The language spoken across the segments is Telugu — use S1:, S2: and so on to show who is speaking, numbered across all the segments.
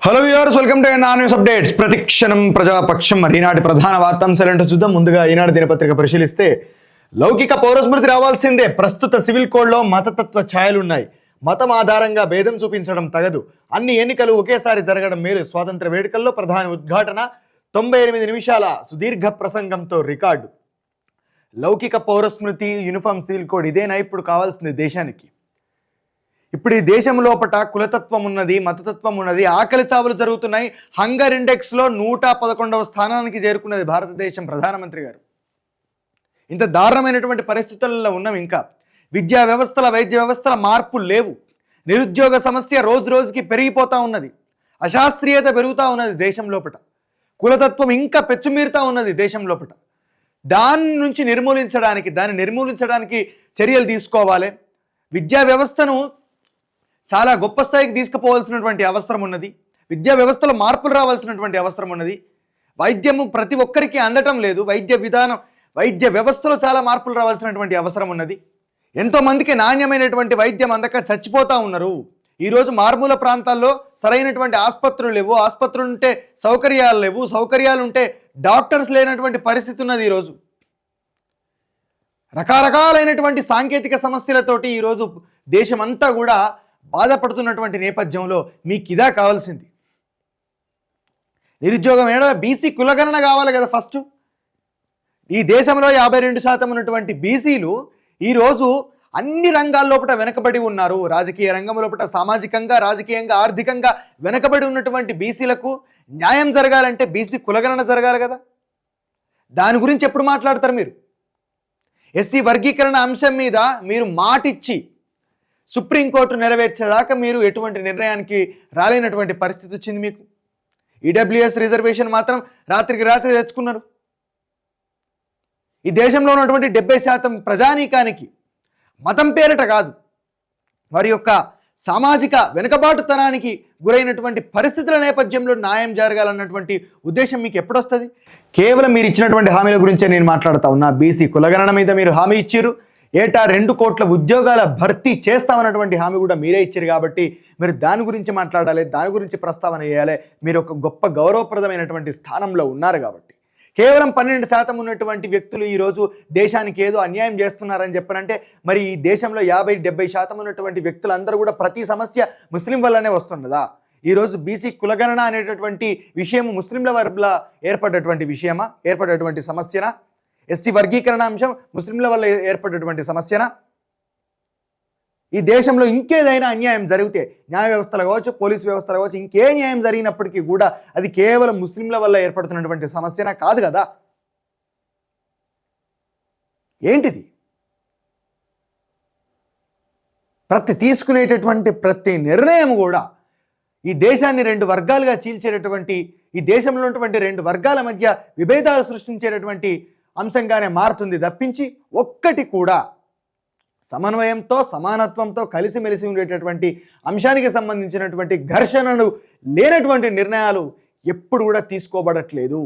S1: హలో వ్యూవర్స్, వెల్కమ్ టు నా న్యూస్ అప్డేట్స్. ప్రతిక్షణం ప్రజాపక్షం. మరి ఈనాటి ప్రధాన వార్తాంశాలంటూ చూద్దాం. ముందుగా ఈనాటి దినపత్రిక పరిశీలిస్తే లౌకిక పౌరస్మృతి రావాల్సిందే, ప్రస్తుత సివిల్ కోడ్లో మతతత్వ ఛాయలున్నాయి, మతం ఆధారంగా భేదం చూపించడం తగదు, అన్ని ఎన్నికలు ఒకేసారి జరగడం మేలు, స్వాతంత్ర వేడుకల్లో ప్రధాని ఉద్ఘాటన, 98 నిమిషాల సుదీర్ఘ ప్రసంగంతో రికార్డు. లౌకిక పౌరస్మృతి, యూనిఫామ్ సివిల్ కోడ్ ఇదేనా ఇప్పుడు కావాల్సింది దేశానికి? ఇప్పుడు ఈ దేశం లోపల కులతత్వం ఉన్నది, మతతత్వం ఉన్నది, ఆకలి చావులు జరుగుతున్నాయి. హంగర్ ఇండెక్స్లో 111వ స్థానానికి చేరుకున్నది భారతదేశం. ప్రధానమంత్రి గారు ఇంత దారుణమైనటువంటి పరిస్థితుల్లో ఉన్నాం. ఇంకా విద్యా వ్యవస్థల, వైద్య వ్యవస్థల మార్పులు లేవు. నిరుద్యోగ సమస్య రోజు రోజుకి పెరిగిపోతూ ఉన్నది. అశాస్త్రీయత పెరుగుతూ ఉన్నది దేశం లోపల. కులతత్వం ఇంకా పెచ్చుమీరుతూ ఉన్నది దేశం లోపల. దాని నుంచి దాన్ని నిర్మూలించడానికి చర్యలు తీసుకోవాలి. విద్యా వ్యవస్థను చాలా గొప్ప స్థాయికి తీసుకుపోవాల్సినటువంటి అవసరం ఉన్నది. విద్యా వ్యవస్థలో మార్పులు రావాల్సినటువంటి అవసరం ఉన్నది. వైద్యము ప్రతి ఒక్కరికి అందటం లేదు. వైద్య వ్యవస్థలో చాలా మార్పులు రావాల్సినటువంటి అవసరం ఉన్నది. ఎంతోమందికి నాణ్యమైనటువంటి వైద్యం అందక చచ్చిపోతూ ఉన్నారు. ఈరోజు మారుమూల ప్రాంతాల్లో సరైనటువంటి ఆసుపత్రులు లేవు. ఆసుపత్రులు ఉంటే సౌకర్యాలు లేవు. సౌకర్యాలు ఉంటే డాక్టర్స్ లేనటువంటి పరిస్థితి ఉన్నది. ఈరోజు రకరకాలైనటువంటి సాంకేతిక సమస్యలతోటి ఈరోజు దేశమంతా కూడా బాధపడుతున్నటువంటి నేపథ్యంలో మీకు ఇదా కావాల్సింది? నిరుద్యోగం ఏడవ బీసీ కులగణన కావాలి కదా ఫస్ట్. ఈ దేశంలో 52% ఉన్నటువంటి బీసీలు ఈరోజు అన్ని రంగాల లోపల వెనకబడి ఉన్నారు. రాజకీయ రంగం లోపల సామాజికంగా, రాజకీయంగా, ఆర్థికంగా వెనకబడి ఉన్నటువంటి బీసీలకు న్యాయం జరగాలంటే బీసీ కులగణన జరగాలి కదా. దాని గురించి ఎప్పుడు మాట్లాడతారు మీరు? ఎస్సీ వర్గీకరణ అంశం మీద మీరు మాటిచ్చి సుప్రీంకోర్టు నెరవేర్చేదాకా మీరు ఎటువంటి నిర్ణయానికి రాలేనటువంటి పరిస్థితి వచ్చింది మీకు. ఈడబ్ల్యూఎస్ రిజర్వేషన్ మాత్రం రాత్రికి రాత్రి తెచ్చుకున్నారు. ఈ దేశంలో ఉన్నటువంటి 70% ప్రజానీకానికి మతం పేరిట కాదు, వారి యొక్క సామాజిక వెనుకబాటుతనానికి గురైనటువంటి పరిస్థితుల నేపథ్యంలో న్యాయం జరగాలన్నటువంటి ఉద్దేశం మీకు ఎప్పుడొస్తుంది? కేవలం మీరు ఇచ్చినటువంటి హామీల గురించే నేను మాట్లాడుతూ ఉన్నా. బీసీ కులగణన మీద మీరు హామీ ఇచ్చారు. ఏటా 2 కోట్ల ఉద్యోగాల భర్తీ చేస్తామన్నటువంటి హామీ కూడా మీరే ఇచ్చారు. కాబట్టి మీరు దాని గురించి మాట్లాడాలి, దాని గురించి ప్రస్తావన చేయాలి. మీరు ఒక గొప్ప గౌరవప్రదమైనటువంటి స్థానంలో ఉన్నారు కాబట్టి. కేవలం 12% ఉన్నటువంటి వ్యక్తులు ఈరోజు దేశానికి ఏదో అన్యాయం చేస్తున్నారని చెప్పనంటే, మరి ఈ దేశంలో 50-70% ఉన్నటువంటి వ్యక్తులందరూ కూడా ప్రతి సమస్య ముస్లిం వల్లనే వస్తున్నదా? ఈరోజు బీసీ కులగణన అనేటటువంటి విషయం ముస్లింల వల్ల ఏర్పడేటువంటి సమస్యనా? ఎస్సీ వర్గీకరణ అంశం ముస్లింల వల్ల ఏర్పడేటువంటి సమస్యనా? ఈ దేశంలో ఇంకేదైనా అన్యాయం జరిగితే, న్యాయ వ్యవస్థలు కావచ్చు, పోలీసు వ్యవస్థలు కావచ్చు, ఇంకే న్యాయం జరిగినప్పటికీ కూడా అది కేవలం ముస్లింల వల్ల ఏర్పడుతున్నటువంటి సమస్యనా? కాదు కదా. ఏంటిది? తీసుకునేటటువంటి ప్రతి నిర్ణయం కూడా ఈ దేశాన్ని 2 వర్గాలుగా చీల్చేటటువంటి, ఈ దేశంలో ఉన్నటువంటి 2 వర్గాల మధ్య విభేదాలు సృష్టించేటటువంటి అంశంగానే మారుతుంది తప్పించి ఒక్కటి కూడా సమన్వయంతో, సమానత్వంతో కలిసిమెలిసి ఉండేటటువంటి అంశానికి సంబంధించినటువంటి ఘర్షణలు లేనటువంటి నిర్ణయాలు ఎప్పుడు కూడా తీసుకోబడట్లేదు.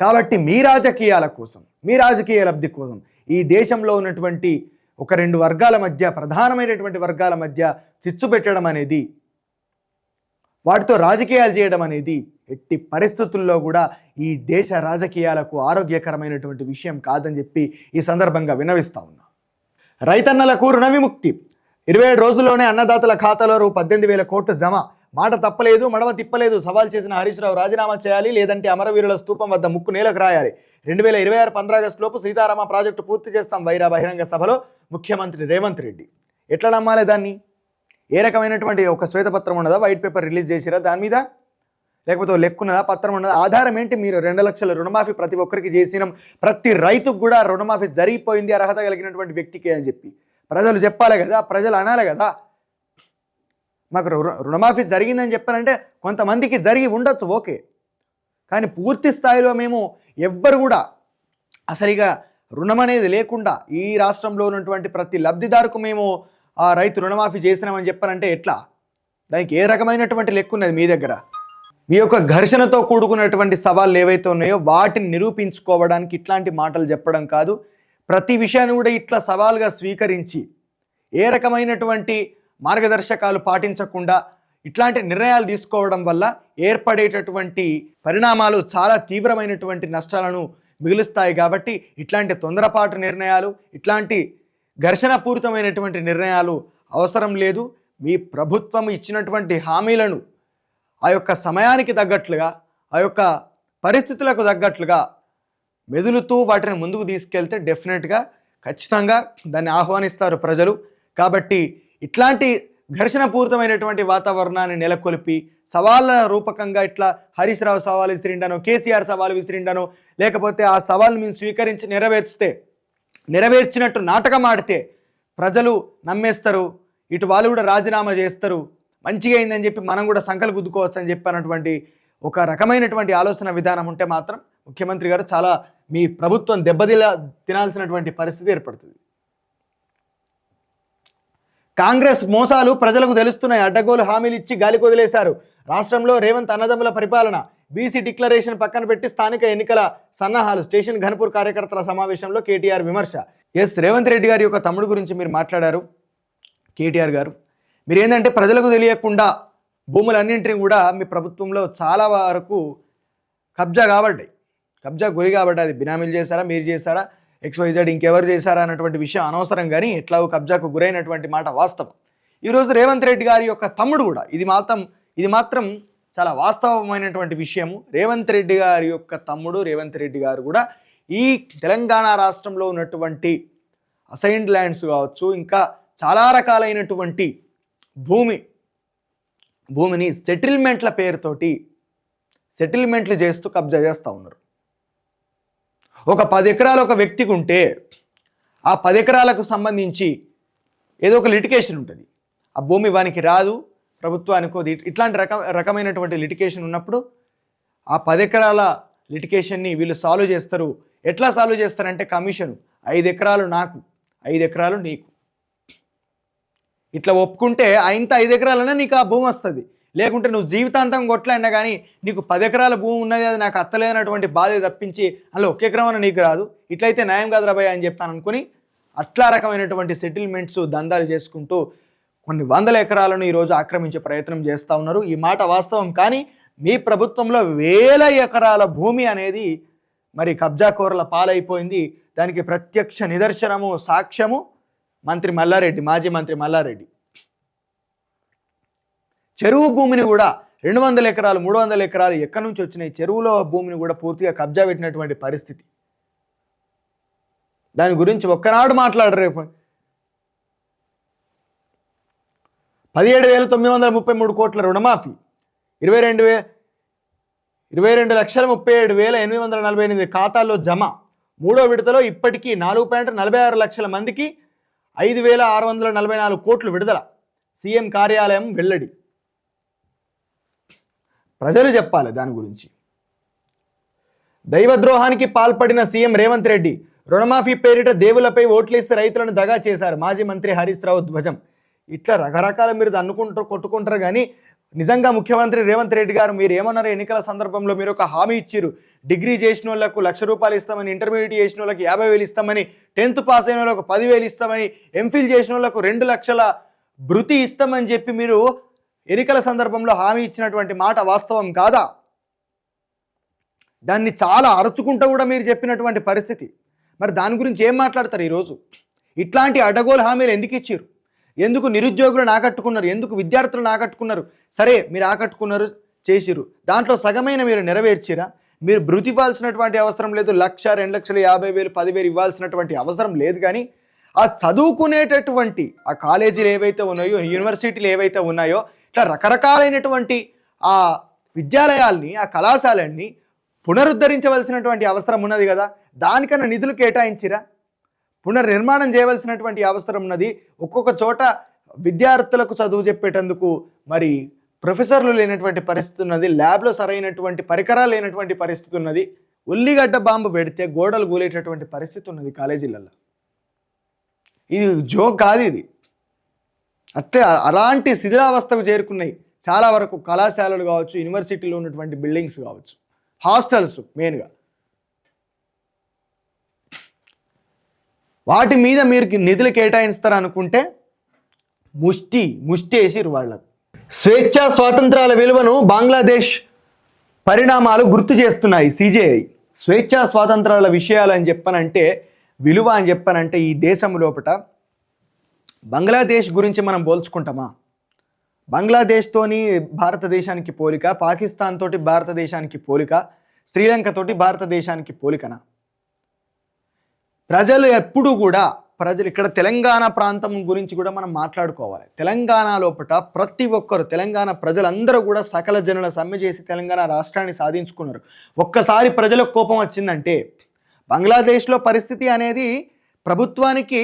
S1: కాబట్టి మీ రాజకీయాల కోసం, మీ రాజకీయ లబ్ధి కోసం ఈ దేశంలో ఉన్నటువంటి ఒక 2 వర్గాల మధ్య, ప్రధానమైనటువంటి వర్గాల మధ్య చిచ్చు పెట్టడం అనేది, వాటితో రాజకీయాలు చేయడం అనేది ఎట్టి పరిస్థితుల్లో కూడా ఈ దేశ రాజకీయాలకు ఆరోగ్యకరమైనటువంటి విషయం కాదని చెప్పి ఈ సందర్భంగా విన్నవిస్తా ఉన్నా. రైతన్నలకు రుణ విముక్తి, 27 రోజుల్లోనే అన్నదాతల ఖాతాలో రూ. 18,000 కోట్లు జమ, మాట తప్పలేదు, మడమ తిప్పలేదు, సవాల్ చేసిన హరీష్ రావు రాజీనామా చేయాలి, లేదంటే అమరవీరుల స్తూపం వద్ద ముక్కు నేలకు రాయాలి, 2026 15 ఆగస్టు లోపు సీతారామ ప్రాజెక్టు పూర్తి చేస్తాం వైరా బహిరంగ సభలో ముఖ్యమంత్రి రేవంత్ రెడ్డి. ఎట్లా నమ్మాలి దాన్ని? ఏ రకమైనటువంటి ఒక శ్వేతపత్రం ఉన్నదా? వైట్ పేపర్ రిలీజ్ చేసిరా దాని మీద? లేకపోతే లెక్కున్నదా? పత్రం ఉన్నదా? ఆధారం ఏంటి? మీరు 2 లక్షల రుణమాఫీ ప్రతి ఒక్కరికి చేసినాం, ప్రతి రైతుకు కూడా రుణమాఫీ జరిగిపోయింది అర్హత కలిగినటువంటి వ్యక్తికి అని చెప్పి ప్రజలు చెప్పాలి కదా, ప్రజలు అనాలి కదా. మాకు రుణమాఫీ జరిగిందని చెప్పారంటే కొంతమందికి జరిగి ఉండొచ్చు, ఓకే. కానీ పూర్తి స్థాయిలో మేము ఎవ్వరు కూడా అసలుగా రుణం అనేది లేకుండా ఈ రాష్ట్రంలో ఉన్నటువంటి ప్రతి లబ్ధిదారుకు మేము ఆ రైతు రుణమాఫీ చేసినామని చెప్పారంటే ఎట్లా? దానికి ఏ రకమైనటువంటి లెక్క ఉన్నది మీ దగ్గర? మీ యొక్క ఘర్షణతో కూడుకున్నటువంటి సవాళ్ళు ఏవైతే ఉన్నాయో వాటిని నిరూపించుకోవడానికి ఇట్లాంటి మాటలు చెప్పడం కాదు, ప్రతి విషయాన్ని కూడా ఇట్లా సవాల్గా స్వీకరించి ఏ రకమైనటువంటి మార్గదర్శకాలు పాటించకుండా ఇట్లాంటి నిర్ణయాలు తీసుకోవడం వల్ల ఏర్పడేటటువంటి పరిణామాలు చాలా తీవ్రమైనటువంటి నష్టాలను మిగులుస్తాయి. కాబట్టి ఇట్లాంటి తొందరపాటు నిర్ణయాలు, ఇట్లాంటి ఘర్షణపూరితమైనటువంటి నిర్ణయాలు అవసరం లేదు. మీ ప్రభుత్వం ఇచ్చినటువంటి హామీలను ఆ యొక్క సమయానికి తగ్గట్లుగా, ఆ యొక్క పరిస్థితులకు తగ్గట్లుగా మెదులుతూ వాటిని ముందుకు తీసుకెళ్తే డెఫినెట్గా ఖచ్చితంగా దాన్ని ఆహ్వానిస్తారు ప్రజలు. కాబట్టి ఇట్లాంటి ఘర్షణపూరితమైనటువంటి వాతావరణాన్ని నెలకొల్పి సవాళ్ళ రూపకంగా ఇట్లా హరీష్ రావు సవాల్ విసిరిండనో, కేసీఆర్ సవాల్ విసిరిండనో, లేకపోతే ఆ సవాల్ని మేము స్వీకరించి నెరవేర్చినట్టు నాటకం ఆడితే ప్రజలు నమ్మేస్తారు. ఇటు వాళ్ళు కూడా రాజీనామా చేస్తారు. మంచిగా అయిందని చెప్పి మనం కూడా సంకలు గుద్దుకోవచ్చు అని చెప్పి అన్నటువంటి ఒక రకమైనటువంటి ఆలోచన విధానం ఉంటే మాత్రం ముఖ్యమంత్రి గారు చాలా మీ ప్రభుత్వం తినాల్సినటువంటి పరిస్థితి ఏర్పడుతుంది. కాంగ్రెస్ మోసాలు ప్రజలకు తెలుస్తున్నాయి. అడ్డగోలు హామీలు ఇచ్చి గాలికి వదిలేశారు. రాష్ట్రంలో రేవంత్ అన్నదమ్ముల పరిపాలన, బీసీ డిక్లరేషన్ పక్కన పెట్టి స్థానిక ఎన్నికల సన్నాహాలు. స్టేషన్ ఘనపూర్ కార్యకర్తల సమావేశంలో కేటీఆర్ విమర్శ. రేవంత్ రెడ్డి గారి యొక్క తమ్ముడు గురించి మీరు మాట్లాడారు. కేటీఆర్ గారు, మీరు ఏంటంటే ప్రజలకు తెలియకుండా భూములన్నింటినీ కూడా మీ ప్రభుత్వంలో చాలా వరకు కబ్జా గురి కాబట్టి అది బినామీలు చేశారా, మీరు చేశారా, XYZ ఇంకెవరు చేశారా అన్నటువంటి విషయం అనవసరం. కానీ ఎట్లా కబ్జాకు గురైనటువంటి మాట వాస్తవం. ఈరోజు రేవంత్ రెడ్డి గారి యొక్క తమ్ముడు కూడా ఇది మాత్రం చాలా వాస్తవమైనటువంటి విషయము. రేవంత్ రెడ్డి గారి యొక్క తమ్ముడు రేవంత్ రెడ్డి గారు కూడా ఈ తెలంగాణ రాష్ట్రంలో ఉన్నటువంటి అసైన్డ్ ల్యాండ్స్ కావచ్చు, ఇంకా చాలా రకాలైనటువంటి భూమిని సెటిల్మెంట్ల పేరుతోటి సెటిల్మెంట్లు చేస్తూ కబ్జా చేస్తూ ఉన్నారు. ఒక 10 ఎకరాలు ఒక వ్యక్తికి ఉంటే ఆ 10 ఎకరాలకు సంబంధించి ఏదో ఒక లిటికేషన్ ఉంటుంది. ఆ భూమి వానికి రాదు, ప్రభుత్వానికో, ఇట్లాంటి రకమైనటువంటి లిటికేషన్ ఉన్నప్పుడు ఆ 10 ఎకరాల లిటికేషన్ని వీళ్ళు సాల్వ్ చేస్తారు. ఎట్లా సాల్వ్ చేస్తారంటే కమిషన్ 5 ఎకరాలు నాకు, 5 ఎకరాలు నీకు, ఇట్లా ఒప్పుకుంటే ఇంత 5 ఎకరాలనే నీకు ఆ భూమి వస్తుంది. లేకుంటే నువ్వు జీవితాంతం కొట్లాడినా కానీ నీకు 10 ఎకరాల భూమి ఉన్నది, అది నాకు అత్తలేనటువంటి బాధ తప్పించి అందులో 1 ఎకరం అన్న నీకు రాదు. ఇట్లయితే న్యాయం కాదు రాబాయ్ అని చెప్పాను అనుకుని అట్లా రకమైనటువంటి సెటిల్మెంట్స్ దందాలు చేసుకుంటూ కొన్ని వందల ఎకరాలను ఈరోజు ఆక్రమించే ప్రయత్నం చేస్తూ ఉన్నారు. ఈ మాట వాస్తవం. కానీ మీ ప్రభుత్వంలో వేల ఎకరాల భూమి అనేది మరి కబ్జాకోరుల పాలైపోయింది. దానికి ప్రత్యక్ష నిదర్శనము, సాక్ష్యము మంత్రి మల్లారెడ్డి, మాజీ మంత్రి మల్లారెడ్డి. చెరువు భూమిని కూడా 200 ఎకరాలు 300 ఎకరాలు ఎక్కడి నుంచి వచ్చినాయి, చెరువులో భూమిని కూడా పూర్తిగా కబ్జా పెట్టినటువంటి పరిస్థితి. దాని గురించి ఒక్కనాడు మాట్లాడరు. 17,933 కోట్ల రుణమాఫీ, 22,37,848 ఖాతాల్లో జమ. 3వ విడతలో ఇప్పటికీ 4.46 లక్షల మందికి 5,644 కోట్లు విడుదల. సీఎం కార్యాలయం వెల్లడి. ప్రజలు చెప్పాలి దాని గురించి. దైవద్రోహానికి పాల్పడిన సీఎం రేవంత్ రెడ్డి, రుణమాఫీ పేరిట దేవులపై ఓట్లేసి రైతులను దగా చేశారు. మాజీ మంత్రి హరీష్ రావు ధ్వజం. ఇట్లా రకరకాల మీరు కొట్టుకుంటారు. కానీ నిజంగా ముఖ్యమంత్రి రేవంత్ రెడ్డి గారు మీరు ఏమన్నారు? ఎన్నికల సందర్భంలో మీరు ఒక హామీ ఇచ్చారు. డిగ్రీ చేసిన వాళ్ళకు ₹1,00,000 ఇస్తామని, ఇంటర్మీడియట్ చేసిన వాళ్ళకి 50,000 ఇస్తామని, 10th పాస్ అయిన వాళ్ళకు 10,000 ఇస్తామని, ఎంఫిల్ చేసిన వాళ్ళకు 2 లక్షల భృతి ఇస్తామని చెప్పి మీరు ఎన్నికల సందర్భంలో హామీ ఇచ్చినటువంటి మాట వాస్తవం కాదా? దాన్ని చాలా అరచుకుంటూ కూడా మీరు చెప్పినటువంటి పరిస్థితి. మరి దాని గురించి ఏం మాట్లాడతారు ఈరోజు? ఇట్లాంటి అడ్డగోలు హామీలు ఎందుకు ఇచ్చారు? ఎందుకు నిరుద్యోగులను ఆకట్టుకున్నారు? ఎందుకు విద్యార్థులను ఆకట్టుకున్నారు? సరే, మీరు ఆకట్టుకున్నారు, చేసిరు. దాంట్లో సగమైన మీరు నెరవేర్చిరా? మీరు భృతి ఇవ్వాల్సినటువంటి అవసరం లేదు. 1,00,000, 2,50,000, 10,000 ఇవ్వాల్సినటువంటి అవసరం లేదు. కానీ ఆ చదువుకునేటటువంటి ఆ కాలేజీలు ఏవైతే ఉన్నాయో, యూనివర్సిటీలు ఏవైతే ఉన్నాయో, ఇట్లా రకరకాలైనటువంటి ఆ విద్యాలయాల్ని, ఆ కళాశాలన్నీ పునరుద్ధరించవలసినటువంటి అవసరం ఉన్నది కదా. దానికన్నా నిధులు కేటాయించిరా? పునర్నిర్మాణం చేయవలసినటువంటి అవసరం ఉన్నది. ఒక్కొక్క చోట విద్యార్థులకు చదువు చెప్పేటందుకు మరి ప్రొఫెసర్లు లేనటువంటి పరిస్థితి ఉన్నది. ల్యాబ్లో సరైనటువంటి పరికరాలు లేనటువంటి పరిస్థితి ఉన్నది. ఉల్లిగడ్డ బాంబు పెడితే గోడలు కూలేటటువంటి పరిస్థితి ఉన్నది కాలేజీలలో. ఇది జోక్ కాదు ఇది. అట్లే అలాంటి శిథిలావస్థకు చేరుకున్నాయి చాలా వరకు కళాశాలలు కావచ్చు, యూనివర్సిటీలో ఉన్నటువంటి బిల్డింగ్స్ కావచ్చు, హాస్టల్స్ మెయిన్గా. వాటి మీద మీరు నిధులు కేటాయిస్తారనుకుంటే ముష్టి వేసిరు వాళ్ళకు. స్వేచ్ఛా స్వాతంత్రాల విలువను బంగ్లాదేశ్ పరిణామాలు గుర్తు చేస్తున్నాయి సిజేఐ. స్వేచ్ఛా స్వాతంత్రాల విషయాలు అని చెప్పనంటే, విలువ అని చెప్పనంటే, ఈ దేశం లోపట బంగ్లాదేశ్ గురించి మనం పోల్చుకుంటామా? బంగ్లాదేశ్తోని భారతదేశానికి పోలిక, పాకిస్తాన్ తోటి భారతదేశానికి పోలిక, శ్రీలంక తోటి భారతదేశానికి పోలికనా? ప్రజలు ఎప్పుడు కూడా ఇక్కడ తెలంగాణ ప్రాంతం గురించి కూడా మనం మాట్లాడుకోవాలి. తెలంగాణ లోపల ప్రతి ఒక్కరు, తెలంగాణ ప్రజలందరూ కూడా సకల జనుల సమ్మె చేసి తెలంగాణ రాష్ట్రాన్ని సాధించుకున్నారు. ఒక్కసారి ప్రజలకు కోపం వచ్చిందంటే, బంగ్లాదేశ్లో పరిస్థితి అనేది ప్రభుత్వానికి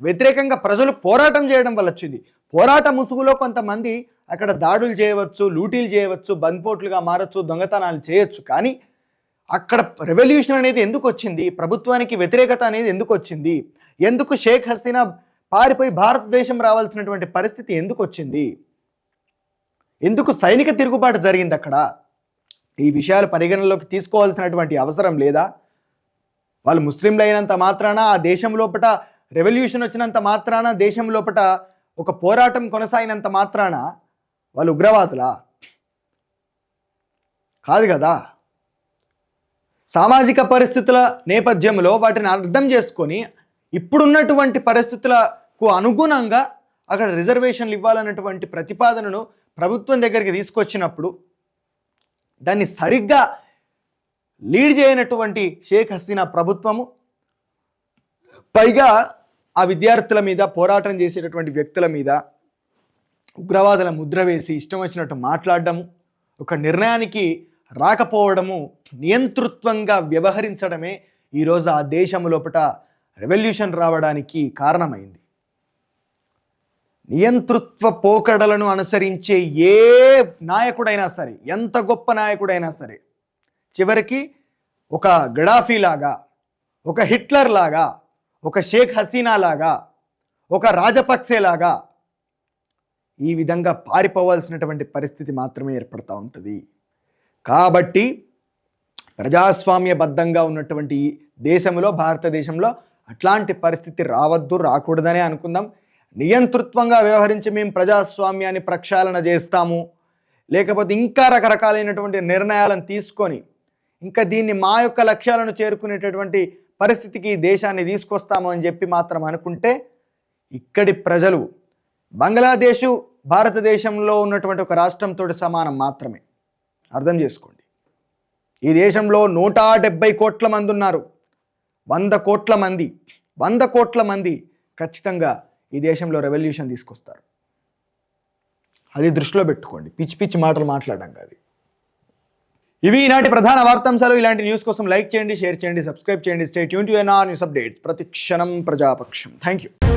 S1: వ్యతిరేకంగా ప్రజలు పోరాటం చేయడం వల్ల వచ్చింది. పోరాట ముసుగులో కొంతమంది అక్కడ దాడులు చేయవచ్చు, లూటీలు చేయవచ్చు, బంద్పోట్లుగా మారచ్చు, దొంగతనాలు చేయొచ్చు. కానీ అక్కడ రెవల్యూషన్ అనేది ఎందుకు వచ్చింది? ప్రభుత్వానికి వ్యతిరేకత అనేది ఎందుకు వచ్చింది? ఎందుకు షేక్ హసీనా పారిపోయి భారతదేశం రావాల్సినటువంటి పరిస్థితి ఎందుకు వచ్చింది? ఎందుకు సైనిక తిరుగుబాటు జరిగింది అక్కడ? ఈ విషయాలు పరిగణనలోకి తీసుకోవాల్సినటువంటి అవసరం లేదా? వాళ్ళు ముస్లింలు అయినంత మాత్రాన, ఆ దేశం లోపల రెవల్యూషన్ వచ్చినంత మాత్రాన, దేశం లోపల ఒక పోరాటం కొనసాగినంత మాత్రాన వాళ్ళు ఉగ్రవాదులా? కాదు కదా. సామాజిక పరిస్థితుల నేపథ్యంలో వాటిని అర్థం చేసుకొని ఇప్పుడున్నటువంటి పరిస్థితులకు అనుగుణంగా అక్కడ రిజర్వేషన్లు ఇవ్వాలన్నటువంటి ప్రతిపాదనను ప్రభుత్వం దగ్గరికి తీసుకొచ్చినప్పుడు దాన్ని సరిగ్గా లీడ్ చేయనటువంటి షేక్ హసీనా ప్రభుత్వము, పైగా ఆ విద్యార్థుల మీద, పోరాటం చేసేటటువంటి వ్యక్తుల మీద ఉగ్రవాదుల ముద్ర వేసి ఇష్టం వచ్చినట్టు మాట్లాడడము, ఒక నిర్ణయానికి రాకపోవడము, నియంతృత్వంగా వ్యవహరించడమే ఈరోజు ఆ దేశం లోపల రెవల్యూషన్ రావడానికి కారణమైంది. నియంతృత్వ పోకడలను అనుసరించే ఏ నాయకుడైనా సరే, ఎంత గొప్ప నాయకుడైనా సరే, చివరికి ఒక గడాఫీ లాగా, ఒక హిట్లర్ లాగా, ఒక షేక్ హసీనా లాగా, ఒక రాజపక్సే లాగా ఈ విధంగా పారిపోవాల్సినటువంటి పరిస్థితి మాత్రమే ఏర్పడుతూ ఉంటుంది. కాబట్టి ప్రజాస్వామ్యబద్ధంగా ఉన్నటువంటి దేశంలో, భారతదేశంలో అట్లాంటి పరిస్థితి రావద్దు, రాకూడదనే అనుకుందాం. నియంతృత్వంగా వ్యవహరించి మేము ప్రజాస్వామ్యాన్ని ప్రక్షాళన చేస్తాము, లేకపోతే ఇంకా రకరకాలైనటువంటి నిర్ణయాలను తీసుకొని ఇంకా దీన్ని మా యొక్క లక్ష్యాలను చేరుకునేటటువంటి పరిస్థితికి దేశాన్ని తీసుకొస్తాము అని చెప్పి మాత్రం అనుకుంటే, ఇక్కడి ప్రజలు బంగ్లాదేశు భారతదేశంలో ఉన్నటువంటి ఒక రాష్ట్రంతో సమానం మాత్రమే. అర్థం చేసుకోండి. ఈ దేశంలో 170 కోట్ల మంది ఉన్నారు. 100 కోట్ల మంది ఖచ్చితంగా ఈ దేశంలో రెవల్యూషన్ తీసుకొస్తారు. అది దృష్టిలో పెట్టుకోండి. పిచ్చి పిచ్చి మాటలు మాట్లాడడం కాదు. ఇవి ఈనాటి ప్రధాన వార్తాంశాలు. ఇలాంటి న్యూస్ కోసం లైక్ చేయండి, షేర్ చేయండి, సబ్స్క్రైబ్ చేయండి. Stay tune to NR news updates. ప్రతిక్షణం ప్రజాపక్షం. Thank you.